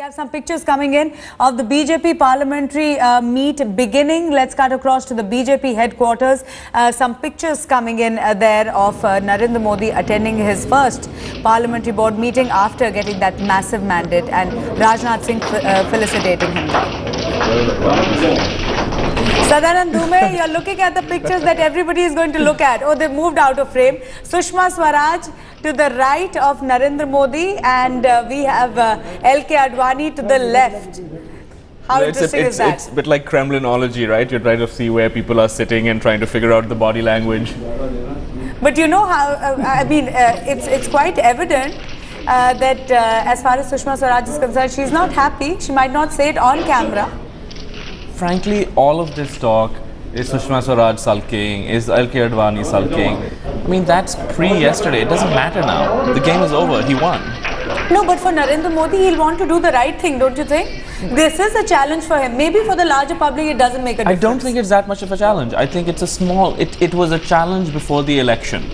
have some pictures coming in of the BJP parliamentary meet beginning. Let's cut across to the BJP headquarters. Some pictures coming in there of Narendra Modi attending his first parliamentary board meeting after getting that massive mandate, and Rajnath Singh felicitating him there. Sadanand Dhume, you're looking at the pictures that everybody is going to look at. Oh, they've moved out of frame. Sushma Swaraj to the right of Narendra Modi, and we have LK Advani to the left. How interesting is that? It's a bit like Kremlinology, right? You're trying to see where people are sitting and trying to figure out the body language. But you know how, it's quite evident that as far as Sushma Swaraj is concerned, she's not happy. She might not say it on camera. Frankly, all of this talk is Sushma Swaraj sulking, is LK Advani sulking. I mean, that's pre-yesterday. It doesn't matter now. The game is over. He won. No, but for Narendra Modi, he'll want to do the right thing, don't you think? This is a challenge for him. Maybe for the larger public, it doesn't make a difference. I don't think it's that much of a challenge. I think it's a small... It was a challenge before the election.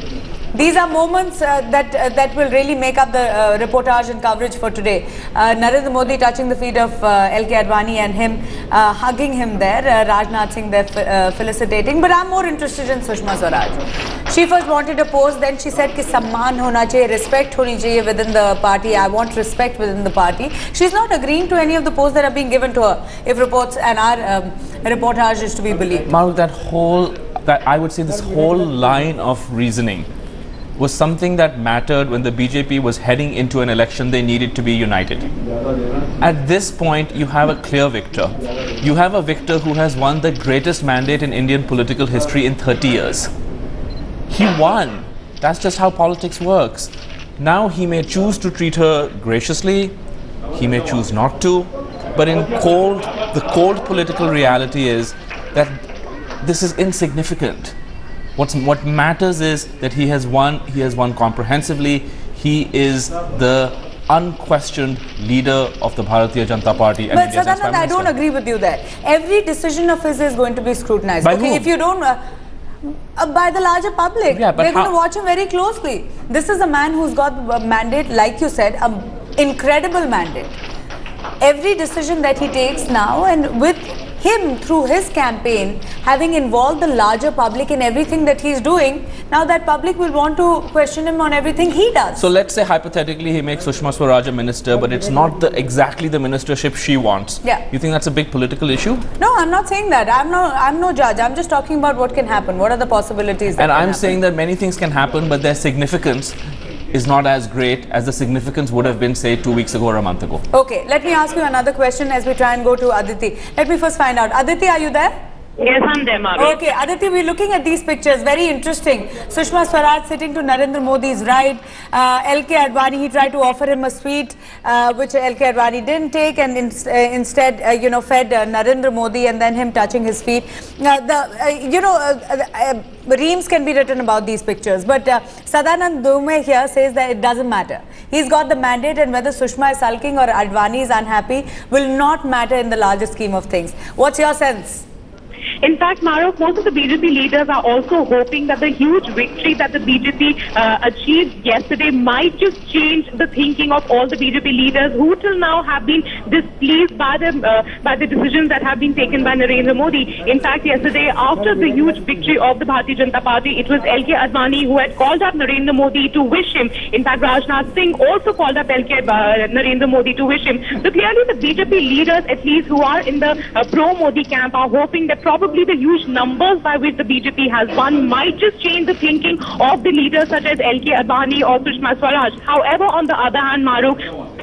These are moments that will really make up the reportage and coverage for today. Narendra Modi touching the feet of LK Advani and him hugging him there. Rajnath Singh there felicitating. But I'm more interested in Sushma Swaraj. She first wanted a pose, then she said ki samman hona chahiye, respect honi chahiye within the party. I want respect within the party. She's not agreeing to any of the poses that are being given to her, if reports and our reportage is to be believed. Maruk, I would say this whole line of reasoning was something that mattered when the BJP was heading into an election. They needed to be united. At this point, you have a clear victor. You have a victor who has won the greatest mandate in Indian political history in 30 years. He won. That's just how politics works. Now he may choose to treat her graciously. He may choose not to. But the cold political reality is that this is insignificant. What matters is that he has won comprehensively. He is the unquestioned leader of the Bharatiya Janata Party. But Sadanand, I don't agree with you there. Every decision of his is going to be scrutinized. By whom? If you don't... by the larger public. Yeah, but they're going to watch him very closely. This is a man who's got a mandate, like you said, an incredible mandate. Every decision that he takes now, and with him through his campaign having involved the larger public in everything that he's doing, now that public will want to question him on everything he does. So let's say hypothetically he makes Sushma Swaraj a minister, but it's not exactly the ministership she wants. Yeah. You think that's a big political issue? No, I'm not saying that. I'm no judge. I'm just talking about what can happen. What are the possibilities that And I'm happen? saying that many things can happen, but their significance is not as great as the significance would have been, say, 2 weeks ago or a month ago. Okay, let me ask you another question as we try and go to Aditi. Let me first find out. Aditi, are you there? Yes, I'm there, Maru. Okay, Aditi, we're looking at these pictures. Very interesting. Sushma Swaraj sitting to Narendra Modi's right. LK Advani, he tried to offer him a sweet, which LK Advani didn't take, and instead, fed Narendra Modi, and then him touching his feet. Reams can be written about these pictures, but Sadanand Dhume here says that it doesn't matter. He's got the mandate, and whether Sushma is sulking or Advani is unhappy will not matter in the larger scheme of things. What's your sense? In fact, Maru, most of the BJP leaders are also hoping that the huge victory that the BJP achieved yesterday might just change the thinking of all the BJP leaders who till now have been displeased by the decisions that have been taken by Narendra Modi. In fact, yesterday, after the huge victory of the Bharatiya Janata Party, it was LK Advani who had called up Narendra Modi to wish him. In fact, Rajnath Singh also called up Narendra Modi to wish him. So clearly, the BJP leaders, at least who are in the pro-Modi camp, are hoping that probably the huge numbers by which the BJP has won might just change the thinking of the leaders such as LK Advani or Sushma Swaraj. However, on the other hand, Maru,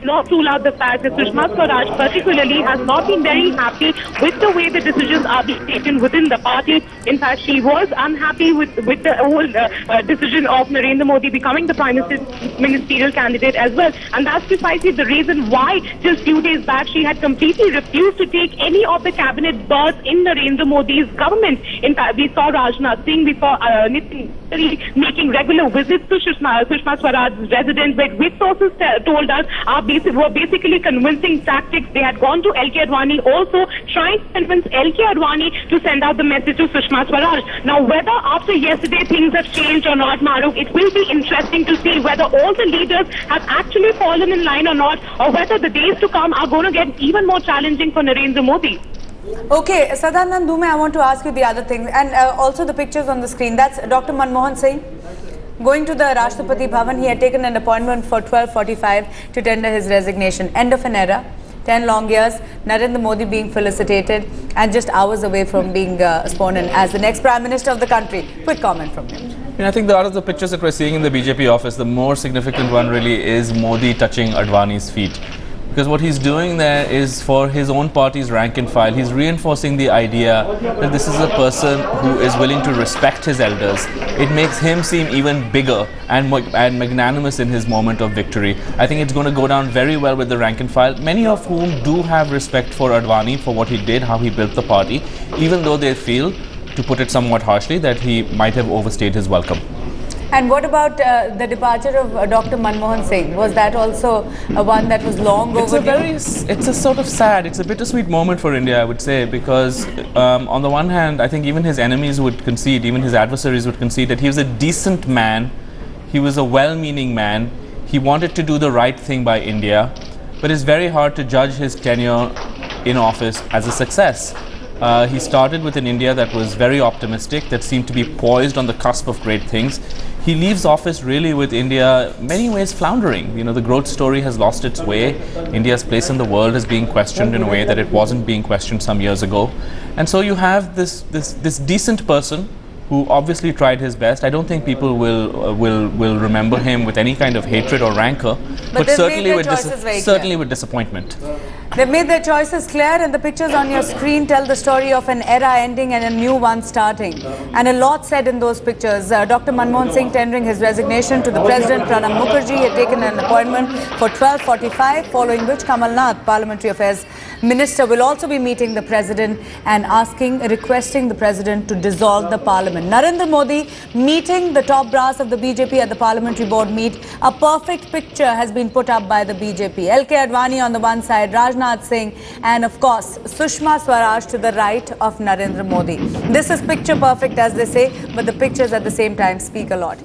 not rule out the fact that Sushma Swaraj particularly has not been very happy with the way the decisions are being taken within the party. In fact, she was unhappy with the whole decision of Narendra Modi becoming the prime ministerial candidate as well. And that's precisely the reason why just few days back she had completely refused to take any of the cabinet berths in Narendra Modi's government. In fact, we saw Rajnath Singh, we saw Nitin making regular visits to Sushma Swaraj's residence, which sources told us are were basically convincing tactics. They had gone to LK Advani also trying to convince LK Advani to send out the message to Sushma Swaraj. Now, whether after yesterday things have changed or not, Maruf, it will be interesting to see whether all the leaders have actually fallen in line or not, or whether the days to come are going to get even more challenging for Narendra Modi. Okay, Sadanand Dume, I want to ask you the other thing, and also the pictures on the screen. That's Dr. Manmohan Singh going to the Rashtrapati Bhavan. He had taken an appointment for 12:45 to tender his resignation. End of an era, 10 long years, Narendra Modi being felicitated and just hours away from being sworn in as the next Prime Minister of the country. Quick comment from you. I think out of the pictures that we're seeing in the BJP office, the more significant one really is Modi touching Advani's feet. Because what he's doing there is for his own party's rank and file. He's reinforcing the idea that this is a person who is willing to respect his elders. It makes him seem even bigger and magnanimous in his moment of victory. I think it's going to go down very well with the rank and file, many of whom do have respect for Advani, for what he did, how he built the party, even though they feel, to put it somewhat harshly, that he might have overstayed his welcome. And what about the departure of Dr. Manmohan Singh? Was that also one that was long overdue? It's a sort of sad, it's a bittersweet moment for India, I would say, because on the one hand, I think even his enemies would concede, even his adversaries would concede that he was a decent man, he was a well-meaning man, he wanted to do the right thing by India, but it's very hard to judge his tenure in office as a success. He started with an India that was very optimistic, that seemed to be poised on the cusp of great things. He leaves office really with India, in many ways, floundering. You know, the growth story has lost its way. India's place in the world is being questioned in a way that it wasn't being questioned some years ago. And so you have this decent person who obviously tried his best. I don't think people will remember him with any kind of hatred or rancor, but certainly with disappointment. They've made their choices clear, and the pictures on your screen tell the story of an era ending and a new one starting. And a lot said in those pictures. Dr. Manmohan Singh tendering his resignation to the President. Pranab Mukherjee had taken an appointment for 12:45, following which Kamal Nath, Parliamentary Affairs Minister, will also be meeting the President and requesting the President to dissolve the Parliament. Narendra Modi meeting the top brass of the BJP at the Parliamentary Board meet. A perfect picture has been put up by the BJP. LK Advani on the one side, Rajnath Singh, and of course Sushma Swaraj to the right of Narendra Modi. This is picture perfect, as they say, but the pictures at the same time speak a lot.